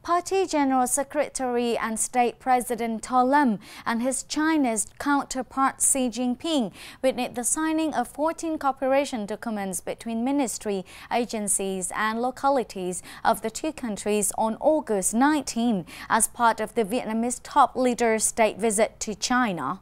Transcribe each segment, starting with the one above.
Party General Secretary and State President Tô Lâm and his Chinese counterpart Xi Jinping witnessed the signing of 14 cooperation documents between ministry, agencies and localities of the two countries on August 19 as part of the Vietnamese top leader's state visit to China.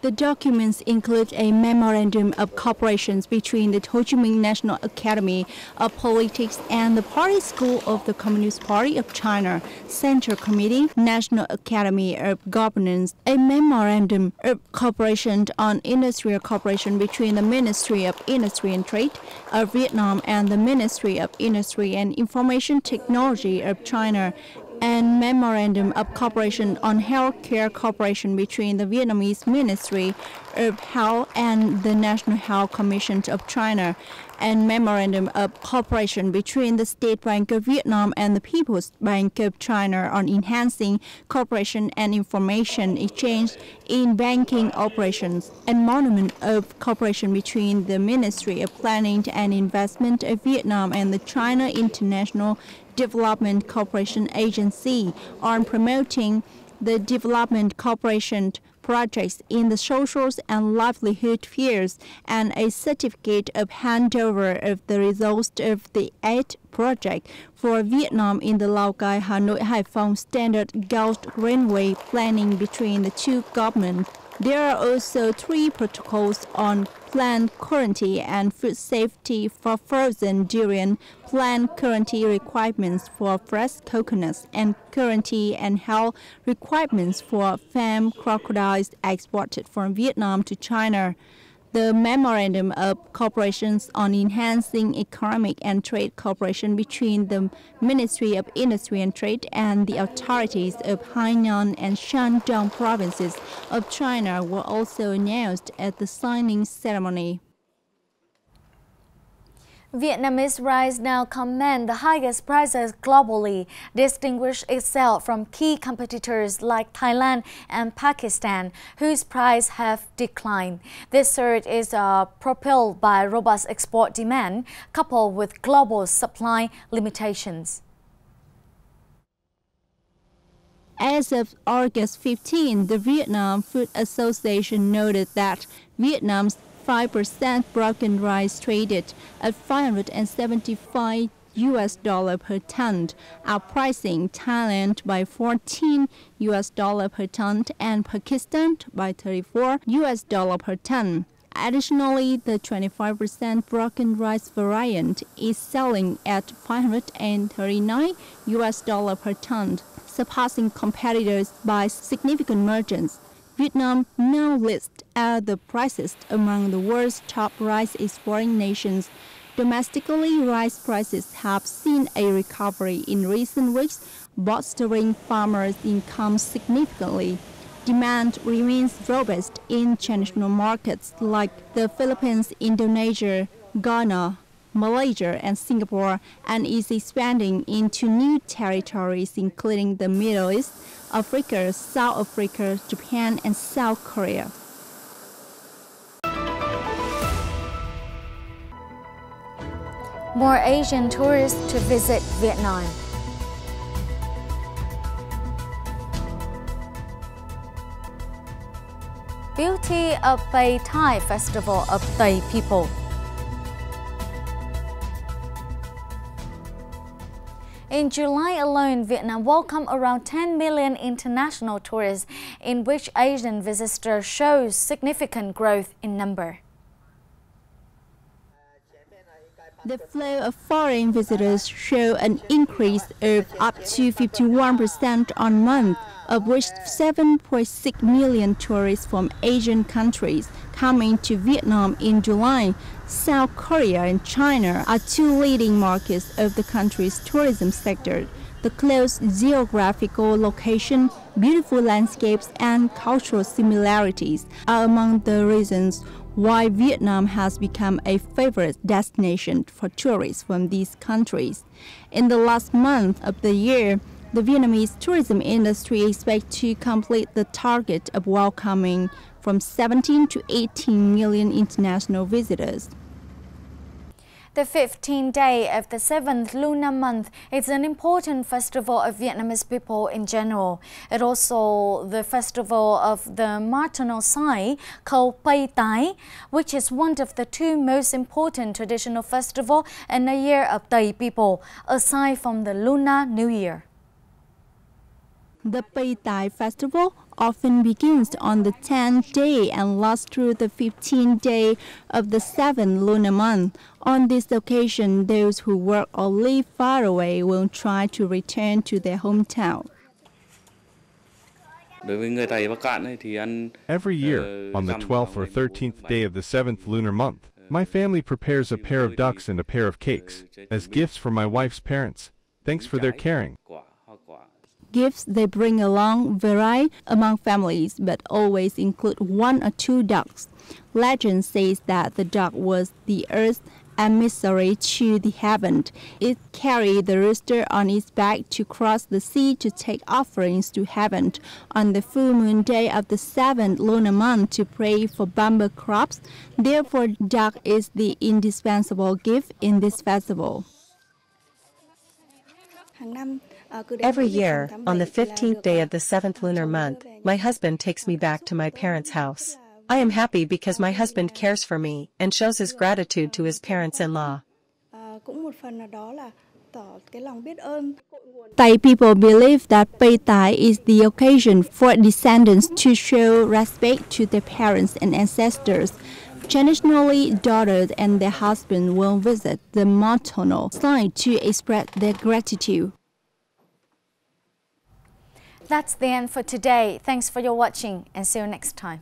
The documents include a memorandum of cooperation between the Ho Chi Minh National Academy of Politics and the Party School of the Communist Party of China, Central Committee, National Academy of Governance, a memorandum of cooperation on industrial cooperation between the Ministry of Industry and Trade of Vietnam and the Ministry of Industry and Information Technology of China, and memorandum of cooperation on healthcare cooperation between the Vietnamese Ministry of Health and the National Health Commission of China, and memorandum of cooperation between the State Bank of Vietnam and the People's Bank of China on enhancing cooperation and information exchange in banking operations, and memorandum of cooperation between the Ministry of Planning and Investment of Vietnam and the China International Development Cooperation Agency on promoting the development cooperation projects in the social and livelihood spheres, and a certificate of handover of the results of the 8th project for Vietnam in the Lao Cai Hanoi Haiphong Standard Gauge Railway planning between the two governments. There are also 3 protocols on plant quarantine and food safety for frozen durian, plant quarantine requirements for fresh coconuts, and quarantine and health requirements for farm crocodiles exported from Vietnam to China. The memorandum of cooperation on enhancing economic and trade cooperation between the Ministry of Industry and Trade and the authorities of Hainan and Shandong provinces of China were also announced at the signing ceremony. Vietnamese rice now command the highest prices globally, distinguish itself from key competitors like Thailand and Pakistan, whose prices have declined. This surge is propelled by robust export demand, coupled with global supply limitations. As of August 15, the Vietnam Food Association noted that Vietnam's 5% broken rice traded at $575 per ton, outpricing Thailand by $14 per ton and Pakistan by $34 per ton. Additionally, the 25% broken rice variant is selling at $539 per ton, surpassing competitors by significant margins. Vietnam now lists as the priciest among the world's top rice exporting nations. Domestically, rice prices have seen a recovery in recent weeks, bolstering farmers' income significantly. Demand remains robust in international markets like the Philippines, Indonesia, Ghana, Malaysia and Singapore, and is expanding into new territories including the Middle East, Africa, South Africa, Japan, and South Korea. More Asian tourists to visit Vietnam. Beauty of Pai Thai Festival of Thai People. In July alone, Vietnam welcomed around 10 million international tourists, in which Asian visitors shows significant growth in number. The flow of foreign visitors show an increase of up to 51% on month, of which 7.6 million tourists from Asian countries coming to Vietnam in July. South Korea and China are 2 leading markets of the country's tourism sector. The close geographical location, beautiful landscapes, and cultural similarities are among the reasons why Vietnam has become a favorite destination for tourists from these countries. In the last month of the year, the Vietnamese tourism industry expects to complete the target of welcoming from 17 to 18 million international visitors. The 15th day of the 7th lunar month is an important festival of Vietnamese people in general. It also the festival of the maternal side called Pai Tai, which is one of the two most important traditional festivals in the year of Tay people, aside from the Lunar New Year. The Pai Tai festival often begins on the 10th day and lasts through the 15th day of the 7th lunar month. On this occasion, those who work or live far away will try to return to their hometown. Every year, on the 12th or 13th day of the 7th lunar month, my family prepares a pair of ducks and a pair of cakes as gifts for my wife's parents. Thanks for their caring. Gifts they bring along vary among families, but always include 1 or 2 ducks. Legend says that the duck was the earth's emissary to the heaven. It carried the rooster on its back to cross the sea to take offerings to heaven on the full moon day of the 7th lunar month to pray for bumper crops. Therefore, duck is the indispensable gift in this festival. Every year, on the 15th day of the 7th lunar month, my husband takes me back to my parents' house. I am happy because my husband cares for me and shows his gratitude to his parents-in-law. Thai people believe that Pai Tai is the occasion for descendants to show respect to their parents and ancestors. Traditionally, daughters and their husbands will visit the maternal side to express their gratitude. That's the end for today. Thanks for your watching and see you next time.